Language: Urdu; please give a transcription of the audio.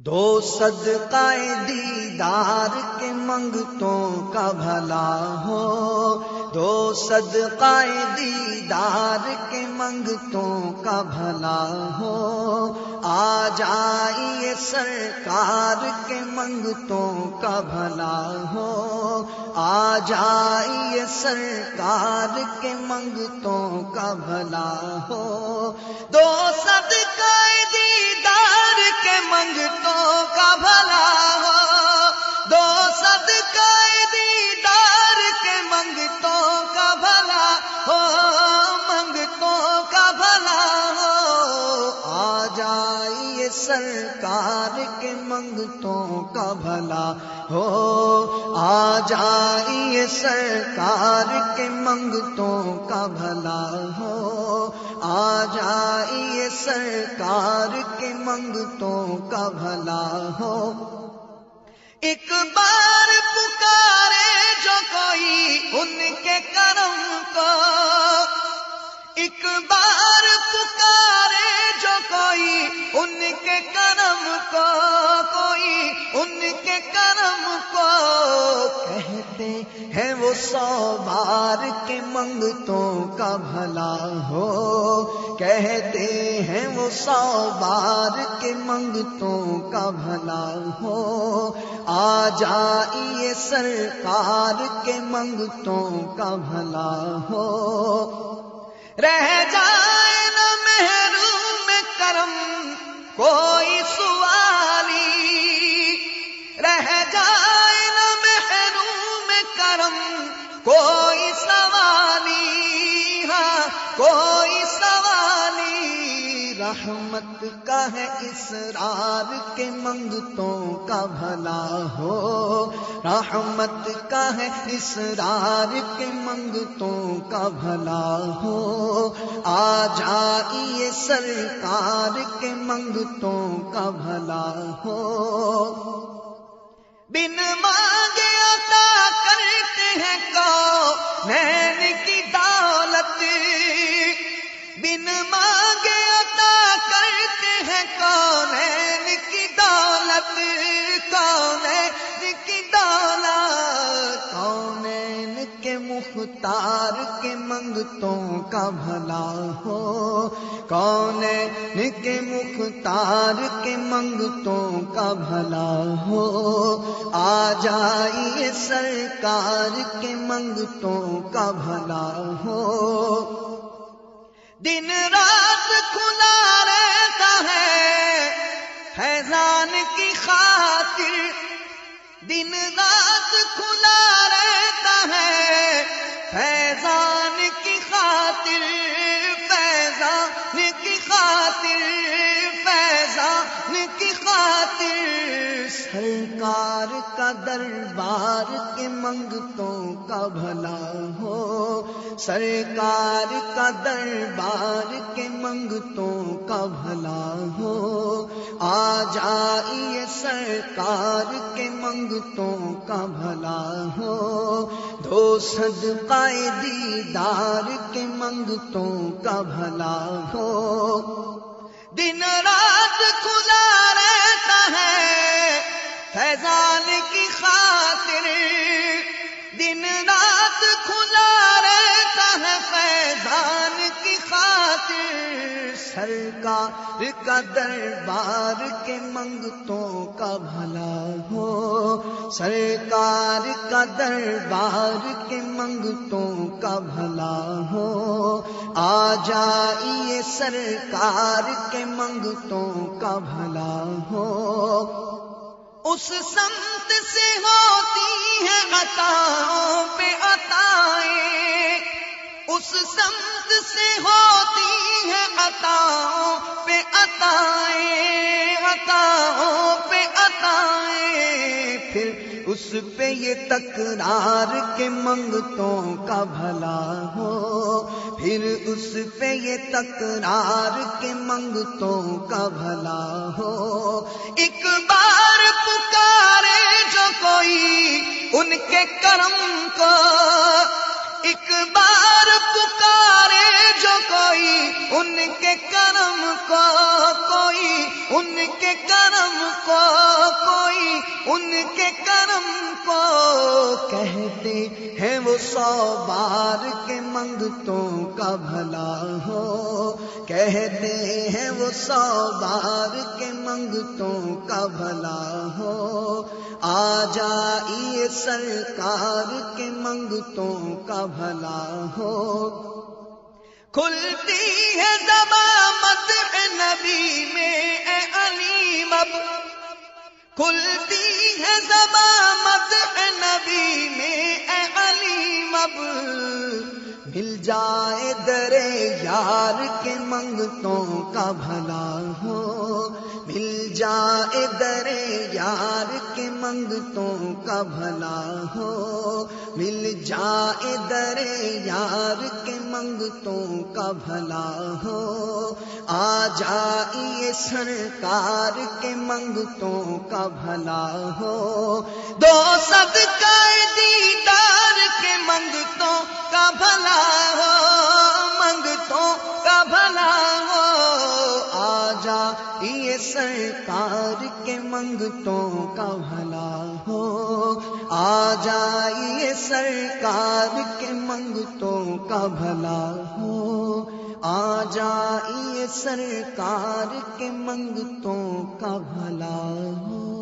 دو صدقہ دیدار کے منگتوں کا بھلا ہو، دو صدقہ دیدار کے منگتوں کا بھلا ہو، آ جائیے سرکار کے منگتوں کا بھلا ہو، آ جائیے سرکار کے منگتوں کا بھلا ہو، دو صدقہ دیدار کے منگتوں کا بھلا ہو، دو صدقہ دیدار کے منگتوں کا بھلا ہو، منگتوں کا بھلا ہو، آ جائیے سرکار کے منگتوں کا بھلا ہو، آ جائیے سرکار کے منگتوں کا بھلا ہو، آ جائیے سرکار کے منگتوں کا بھلا ہو۔ ایک بار پکارے جو کوئی ان کے کرم کو، ایک بار پکارے جو کوئی ان کے کرم کو، کوئی ان کے کرم کو، کہتے ہیں وہ 100 بار کے منگتوں کا بھلا ہو، کہتے ہیں وہ 100 بار کے منگتوں کا بھلا ہو، آ جائیے سرکار کے منگتوں کا بھلا ہو۔ رہ جائے نہ محروم کرم کوئی سوالی، رہ جائے نہ محروم کرم کوئی سوالی، ہاں کوئی سوالی، رحمت کا ہے اسرار کے منگتوں کا بھلا ہو، رحمت کا ہے اسرار کے منگتوں کا بھلا ہو، آ جائیے سرکار کے منگتوں کا بھلا ہو۔ بن مانگے عطا کرتے ہیں کونین کی دولت، بن مانگے عطا کرتے ہیں کونین کی دولت، کونین کی دولت، کونین کے مختار کے منگتوں کا بھلا ہو، کونین کے مختار کے منگتوں کا بھلا ہو، آ جائیے سرکار کے منگتوں کا بھلا ہو۔ دن رات کھلا رہتا ہے فیضان کی خاطر، دن رات کھلا رہتا ہے فیضان کی خاطر، فیضان کی خاطر، فیضان کی خاطر، سرکار کا دربار کے منگتوں کا بھلا ہو، سرکار کا دربار کے منگتوں کا بھلا ہو، آ جائیے سرکار کے منگتوں کا بھلا ہو، دو صدقہ دیدار کے منگتوں کا بھلا ہو۔ دن رات کھلا رہتا ہے فیضان کی خاطر، دن رات کھلا رہتا ہے فیضان کی خاطر، سرکار کا دربار کے منگتوں کا بھلا ہو، سرکار کا دربار کے منگتوں کا بھلا ہو، آ جائیے سرکار کے منگتوں کا بھلا ہو۔ اس سمت سے ہوتی ہے عطاؤں پہ عطائیں، اس سمت سے ہوتی ہے عطاؤں پہ عطائیں، عطاؤں پہ عطائیں، پھر اس پہ یہ تکرار کے منگتوں کا بھلا ہو، پھر اس پہ یہ تکرار کے منگتوں کا بھلا ہو۔ ایک بار پکارے جو کوئی ان کے کرم کو، ایک بار پکارے جو کوئی ان کے کرم کو، کوئی ان کے کرم کو، کوئی ان کے کرم کو کہتے ہیں وہ 100 بار کے منگتوں کا بھلا ہو، کہتے ہیں وہ 100 بار کے منگتوں کا بھلا ہو، آ جائیے سرکار کے منگتوں کا بھلا ہو۔ کھلتی ہے زباں مدح نبی میں اے علیم اب، کھلتی ہے زباں مدح نبی میں اے علیم اب، مل جائے در یار کے منگتوں کا بھلا ہو، مل جائے در یار کے منگتوں کا بھلا ہو، مل جائے در یار کے منگتوں کا بھلا ہو، آ جائیے سرکار کے منگتوں کا بھلا ہو، دو صدقہ دیدار کے منگتوں کا بھلا ہو، منگتوں کا بھلا ہو، آ جائیے سرکار کے منگتوں کا بھلا ہو، آ جائیے سرکار کے منگتوں کا بھلا ہو، آ جائیے سرکار کے منگتوں کا بھلا ہو۔